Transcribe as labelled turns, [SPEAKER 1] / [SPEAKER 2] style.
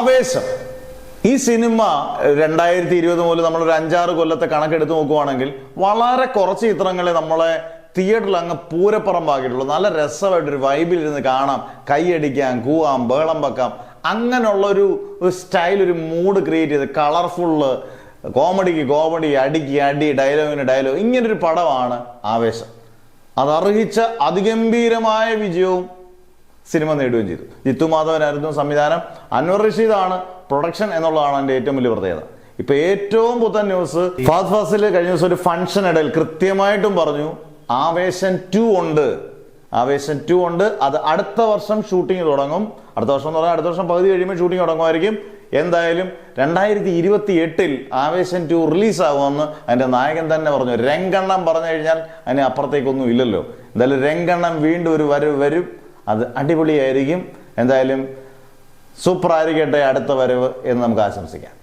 [SPEAKER 1] ആവേശം ഈ സിനിമ 2020 മുതൽ നമ്മളൊരു 5-6 കൊല്ലത്തെ കണക്കെടുത്ത് നോക്കുവാണെങ്കിൽ വളരെ കുറച്ച് ചിത്രങ്ങളെ നമ്മളെ തിയേറ്ററിൽ അങ്ങ് പൂരപ്പറമ്പാക്കിയിട്ടുള്ളൂ. നല്ല രസമായിട്ടൊരു വൈബിലിരുന്ന് കാണാം, കൈയടിക്കാം, കൂവാം, ബഹളം വെക്കാം. അങ്ങനെയുള്ളൊരു സ്റ്റൈൽ, ഒരു മൂഡ് ക്രിയേറ്റ് ചെയ്ത് കളർഫുള്ള്, കോമഡിക്ക് കോമഡി, അടിക്ക് അടി, ഡയലോഗിന് ഡയലോഗ്, ഇങ്ങനൊരു പടമാണ് ആവേശം. അതർഹിച്ച അതിഗംഭീരമായ വിജയവും സിനിമ നേടുകയും ചെയ്തു. ജിത്തു മാധവനായിരുന്നു സംവിധാനം, അൻവർ റഷീദാണ് പ്രൊഡക്ഷൻ എന്നുള്ളതാണ് എൻ്റെ ഏറ്റവും വലിയ പ്രത്യേകത. ഇപ്പൊ ഏറ്റവും പുത്തൻ ന്യൂസ്, ഫഹദ് ഫാസിൽ കഴിഞ്ഞ ദിവസം ഒരു ഫംഗ്ഷൻ ഇടയിൽ കൃത്യമായിട്ടും പറഞ്ഞു ആവേശം 2 ഉണ്ട്. ആവേശം 2 ഉണ്ട്. അത് അടുത്ത വർഷം ഷൂട്ടിംഗ് തുടങ്ങും. അടുത്ത വർഷം എന്ന് പറഞ്ഞാൽ അടുത്ത വർഷം പകുതി കഴിയുമ്പോൾ ഷൂട്ടിംഗ് തുടങ്ങുമായിരിക്കും. എന്തായാലും 2028 ആവേശം 2 റിലീസാകുമെന്ന് അതിന്റെ നായകൻ തന്നെ പറഞ്ഞു. രംഗണ്ണം പറഞ്ഞു കഴിഞ്ഞാൽ അതിന് അപ്പുറത്തേക്കൊന്നും ഇല്ലല്ലോ. എന്തായാലും രംഗണ്ണം വീണ്ടും ഒരു വരും. അത് അടിപൊളിയായിരിക്കും. എന്തായാലും സൂപ്പർ ആയിരിക്കട്ടെ അടുത്ത വരവ് എന്ന് നമുക്ക് ആശംസിക്കാം.